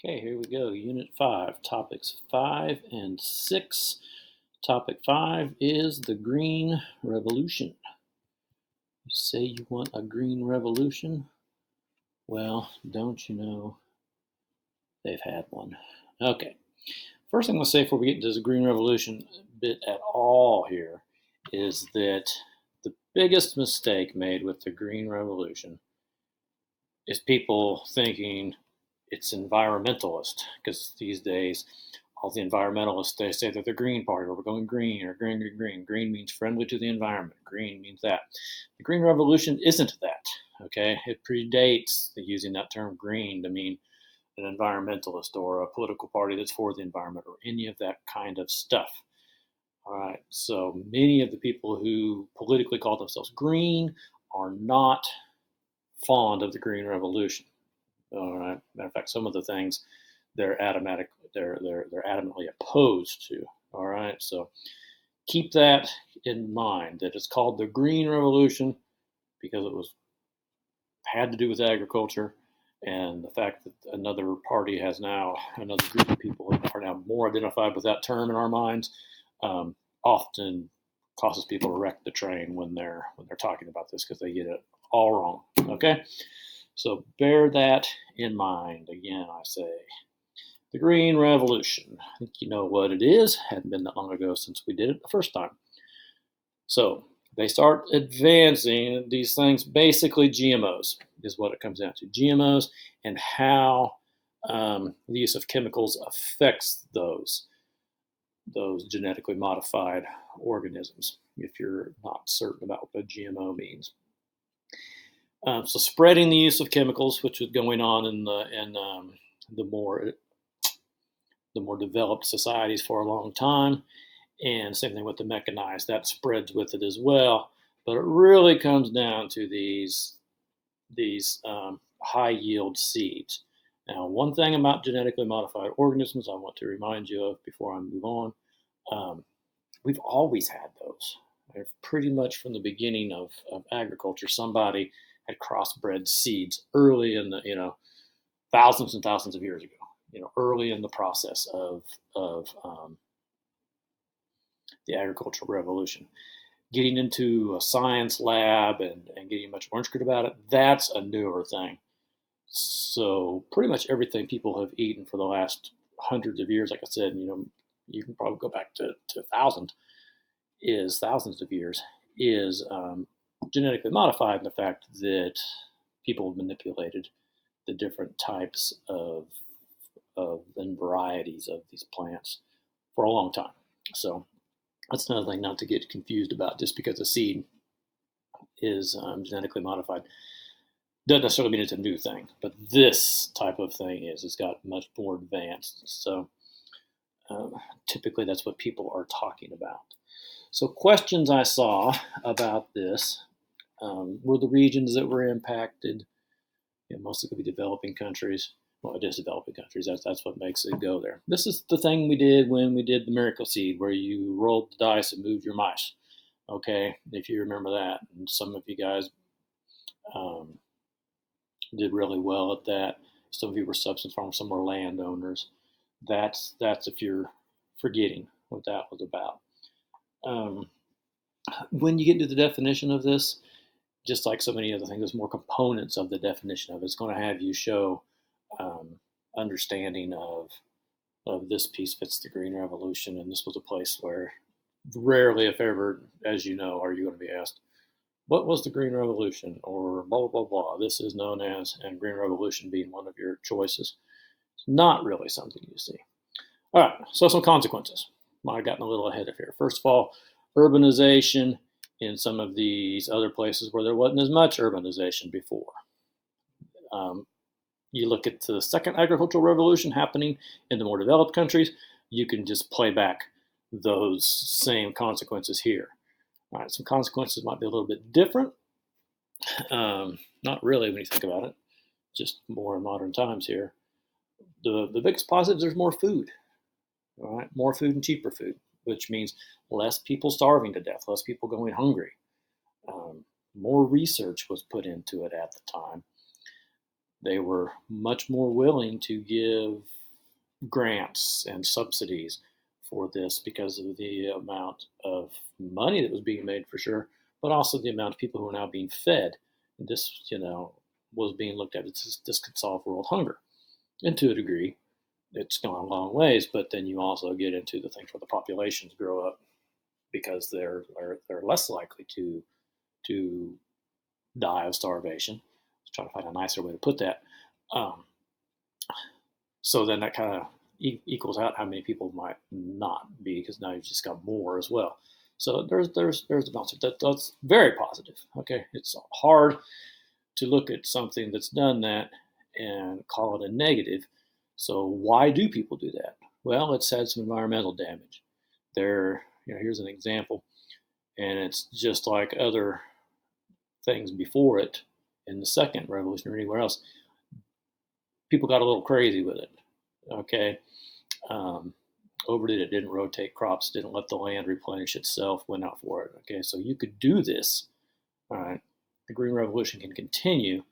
Okay, here we go. Unit 5, topics 5 and 6. Topic 5 is the Green Revolution. You say you want a green revolution? Well, don't you know they've had one. Okay, first thing I'm going to say before we get into this Green Revolution bit at all here is that the biggest mistake made with the Green Revolution is people thinking it's environmentalist, because these days all the environmentalists, they say that the Green Party, or we're going green, or green, green, green. Green means friendly to the environment. Green means that. The Green Revolution isn't that. Okay, it predates using that term green to mean an environmentalist or a political party that's for the environment or any of that kind of stuff. All right, so many of the people who politically call themselves green are not fond of the Green Revolution. All right. Matter of fact, some of the things they're adamantly opposed to. All right. So keep that in mind, that it's called the Green Revolution because it had to do with agriculture, and the fact that another party has now, another group of people are now more identified with that term in our minds, often causes people to wreck the train when they're talking about this, because they get it all wrong. Okay. So bear that in mind. Again, I say the Green Revolution. I think you know what it is. Hadn't been that long ago since we did it the first time. So they start advancing these things. Basically, GMOs is what it comes down to. GMOs and how the use of chemicals affects those genetically modified organisms, if you're not certain about what a GMO means. So spreading the use of chemicals, which was going on in the more developed societies for a long time, and same thing with the mechanized, that spreads with it as well. But it really comes down to these high yield seeds. Now, one thing about genetically modified organisms I want to remind you of before I move on, we've always had those. Pretty much from the beginning of agriculture, somebody had crossbred seeds early in the, thousands and thousands of years ago, early in the process of the agricultural revolution. Getting into a science lab and getting much more intricate about it, that's a newer thing. So pretty much everything people have eaten for the last hundreds of years, like I said, you can probably go back to thousands of years, is genetically modified in the fact that people have manipulated the different types of and varieties of these plants for a long time. So that's another thing not to get confused about. Just because a seed is genetically modified doesn't necessarily mean it's a new thing, but this type of thing it's got much more advanced. So typically that's what people are talking about. So questions I saw about this were the regions that were impacted. Mostly could be developing countries. Well, it is developing countries. That's what makes it go there. This is the thing we did when we did the miracle seed, where you rolled the dice and moved your mice. Okay, if you remember that. And some of you guys did really well at that. Some of you were subsistence farmers, some were landowners. That's if you're forgetting what that was about. When you get into the definition of this, just like so many other things, there's more components of the definition of it. It's going to have you show understanding of this piece fits the Green Revolution, and this was a place where rarely, if ever, as you know, are you going to be asked, what was the Green Revolution, or blah, blah, blah. This is known as, and Green Revolution being one of your choices. It's not really something you see. All right, so some consequences. Might have gotten a little ahead of here. First of all, urbanization in some of these other places where there wasn't as much urbanization before. You look at the second agricultural revolution happening in the more developed countries, you can just play back those same consequences here. All right, some consequences might be a little bit different. Not really when you think about it, just more in modern times here. The biggest positive is there's more food. All right, more food and cheaper food, which means less people starving to death, less people going hungry. More research was put into it at the time. they were much more willing to give grants and subsidies for this because of the amount of money that was being made for sure, but also the amount of people who are now being fed. And this, was being looked at as this could solve world hunger. And to a degree, it's gone a long ways, but then you also get into the things where the populations grow up because they're less likely to die of starvation. Let's try to find a nicer way to put that. So then that kind of equals out how many people might not be, because now you've just got more as well. So there's the balance. That's very positive. Okay, it's hard to look at something that's done that and call it a negative. So why do people do that? Well, it's had some environmental damage. Here's an example, and it's just like other things before it in the second revolution or anywhere else. People got a little crazy with it. Okay, overdid it. Didn't rotate crops. Didn't let the land replenish itself. Went out for it. Okay, so you could do this. All right, the Green Revolution can continue,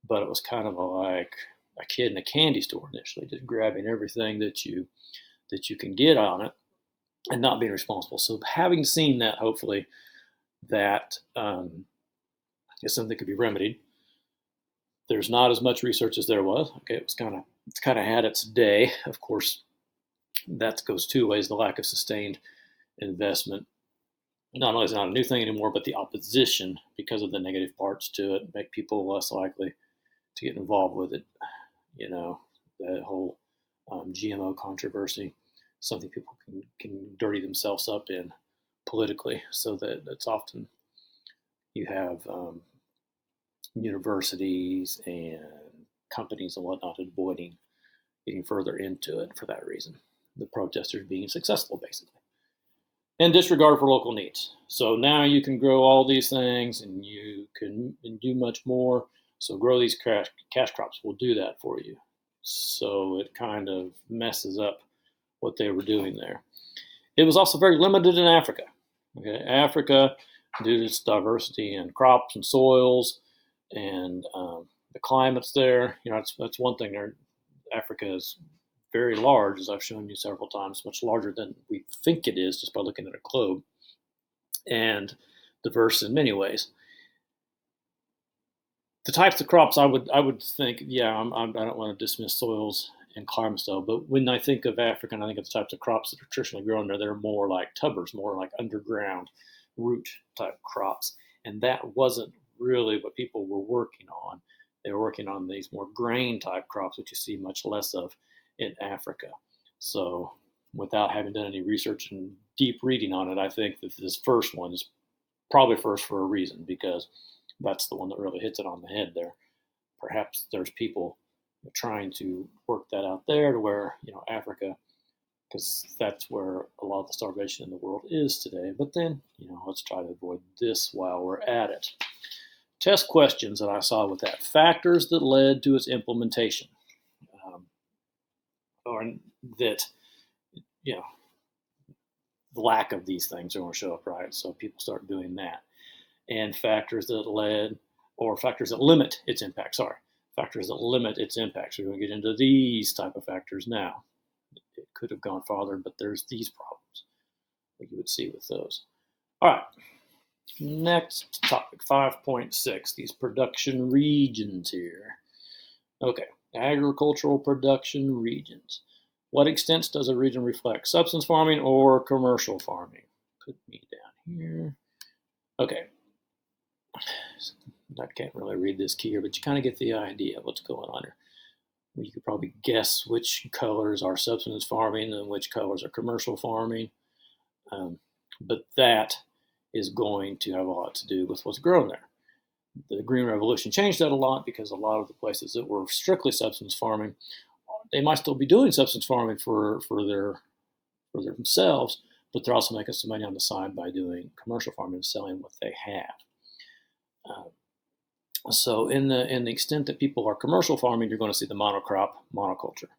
but it was kind of like a kid in a candy store initially, just grabbing everything that you can get on it and not being responsible. So having seen that, hopefully, that is something that could be remedied. There's not as much research as there was. Okay, it's kind of had its day. Of course, that goes two ways: the lack of sustained investment. Not only is it not a new thing anymore, but the opposition, because of the negative parts to it, make people less likely to get involved with it. The whole GMO controversy, something people can dirty themselves up in politically, so that it's often you have universities and companies and whatnot avoiding getting further into it for that reason. The protesters being successful, basically. And disregard for local needs. So now you can grow all these things and you can do much more. So grow these cash crops will do that for you. So it kind of messes up what they were doing there. It was also very limited in Africa. Okay, Africa, due to its diversity in crops and soils and the climates there, that's one thing there. Africa is very large, as I've shown you several times, much larger than we think it is just by looking at a globe, and diverse in many ways. The types of crops I would think, I don't want to dismiss soils and climate style, but when I think of Africa, and I think of the types of crops that are traditionally grown there, they're more like tubbers, more like underground root type crops, and that wasn't really what people were working on. They were working on these more grain type crops, which you see much less of in Africa. So without having done any research and deep reading on it, I think that this first one is probably first for a reason, because that's the one that really hits it on the head there. Perhaps there's people trying to work that out there to where, Africa, because that's where a lot of the starvation in the world is today. But then, let's try to avoid this while we're at it. Test questions that I saw with that: factors that led to its implementation. Or that, the lack of these things are going to show up, right? So people start doing that. And factors that led, or factors that limit its impact, factors that limit its impact. So we're going to get into these type of factors now. It could have gone farther, but there's these problems that you would see with those. All right, next topic, 5.6, these production regions here. Okay, agricultural production regions. What extent does a region reflect subsistence farming or commercial farming? Put me down here. Okay, I can't really read this key here, but you kind of get the idea of what's going on here. You could probably guess which colors are subsistence farming and which colors are commercial farming. But that is going to have a lot to do with what's grown there. The Green Revolution changed that a lot, because a lot of the places that were strictly subsistence farming, they might still be doing subsistence farming for themselves, but they're also making some money on the side by doing commercial farming and selling what they have. So in the extent that people are commercial farming, you're going to see the monocrop monoculture.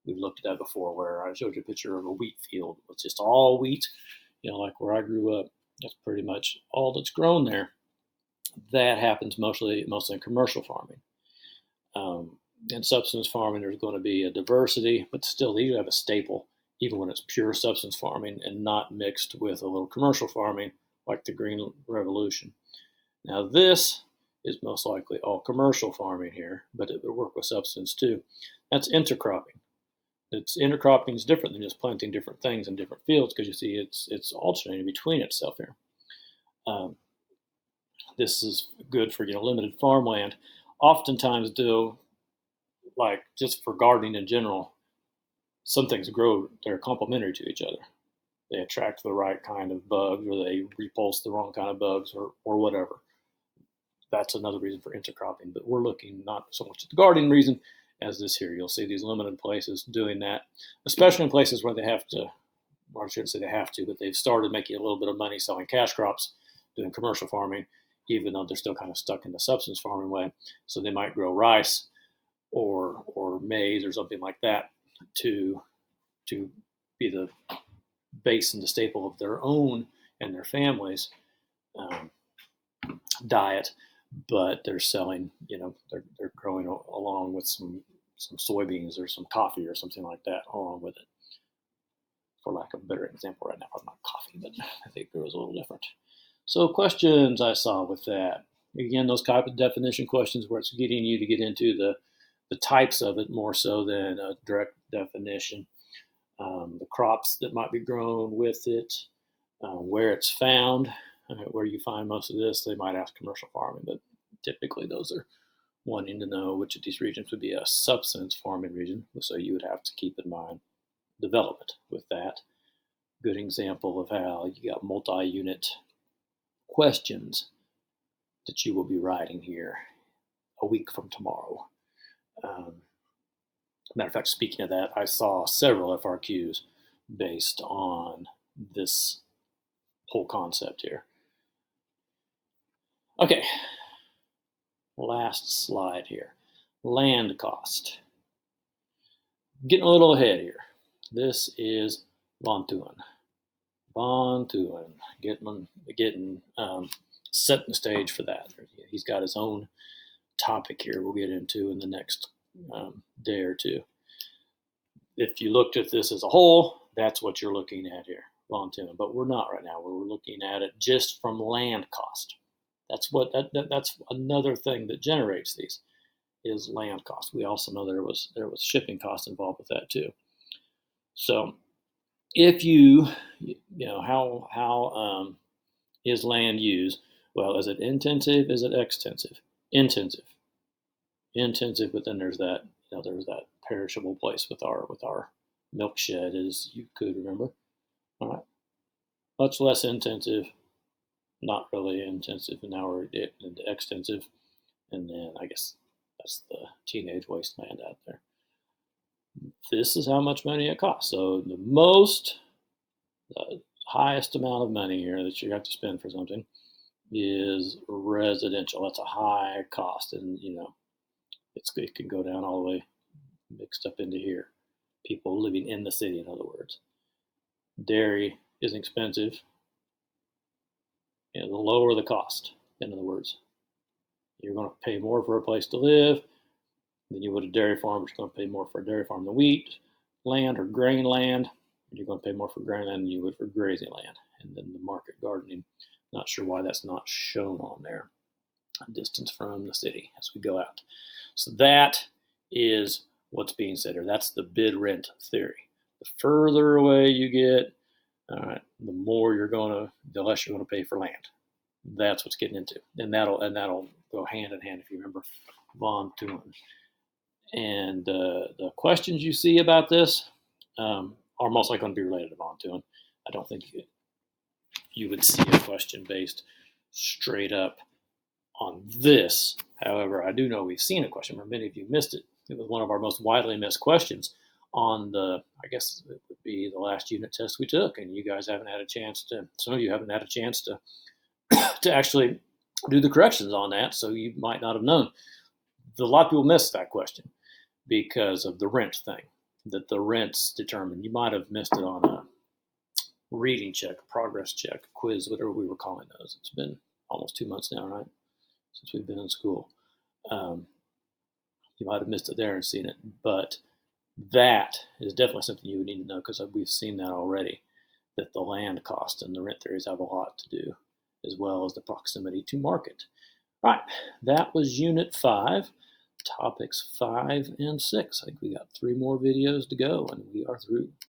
We've looked at that before, where I showed you a picture of a wheat field with just all wheat, like where I grew up. That's pretty much all that's grown there. That happens mostly in commercial farming. in substance farming, there's going to be a diversity, but still you have a staple, even when it's pure substance farming and not mixed with a little commercial farming like the Green Revolution. Now this is most likely all commercial farming here, but it would work with substance too. That's intercropping. Intercropping is different than just planting different things in different fields, because you see it's alternating between itself here. This is good for limited farmland. Oftentimes, though, like just for gardening in general, some things grow, they're complementary to each other. They attract the right kind of bugs, or they repulse the wrong kind of bugs, or whatever. That's another reason for intercropping. But we're looking not so much at the gardening reason as this here. You'll see these limited places doing that, especially in places where they have to, or I shouldn't say they have to, but they've started making a little bit of money selling cash crops, doing commercial farming, even though they're still kind of stuck in the substance farming way. So they might grow rice or maize or something like that to be the base and the staple of their own and their families' diet, but they're selling, they're growing along with some soybeans or some coffee or something like that along with it. For lack of a better example right now, probably not coffee, but I think it was a little different. So questions I saw with that. Again, those type of definition questions where it's getting you to get into the types of it more so than a direct definition. The crops that might be grown with it, where it's found, where you find most of this. They might ask commercial farming, but typically those are wanting to know which of these regions would be a substance farming region. So you would have to keep in mind development with that. Good example of how you got multi-unit questions that you will be writing here a week from tomorrow. Matter of fact, speaking of that, I saw several FRQs based on this whole concept here. Okay, last slide here. Land cost. Getting a little ahead here. This is Von Thuan. Getting setting the stage for that. He's got his own topic here we'll get into in the next day or two. If you looked at this as a whole, that's what you're looking at here, Von Thuan. But we're not right now. We're looking at it just from land cost. That's another thing that generates these is land cost. We also know there was shipping costs involved with that too. So if how is land used? Well, is it intensive? Is it extensive? Intensive, but then there's that there's that perishable place with our milk shed, as you could remember. All right, much less intensive, not really intensive, and now we're into extensive, and then I guess that's the teenage wasteland out there. This is how much money it costs. So the highest amount of money here that you have to spend for something is residential. That's a high cost, and it can go down all the way mixed up into here. People living in the city, in other words. Dairy is expensive. The lower the cost, in other words. You're going to pay more for a place to live than you would a dairy farm, but you're going to pay more for a dairy farm than wheat land or grain land. You're going to pay more for grain land than you would for grazing land. And then the market gardening, not sure why that's not shown on there. A distance from the city as we go out. So that is what's being said here. That's the bid rent theory. The further away you get, the less you're going to pay for land. That's what's getting into, and that'll go hand in hand if you remember Von Thuan. And the questions you see about this are most likely going to be related to Von Thuan. I don't think you would see a question based straight up on this. However, I do know we've seen a question. Many of you missed it. It was one of our most widely missed questions on I guess it would be the last unit test we took, and you guys haven't had a chance to. Some of you haven't had a chance to actually do the corrections on that, so you might not have known. A lot of people missed that question because of the rent thing, that the rent's determined. You might have missed it on a reading check, a progress check, a quiz, whatever we were calling those. It's been almost 2 months now, right, since we've been in school. You might have missed it there and seen it, but that is definitely something you would need to know because we've seen that already, that the land cost and the rent theories have a lot to do, as well as the proximity to market. All right, that was Unit 5, topics 5 and 6. I think we got 3 more videos to go and we are through.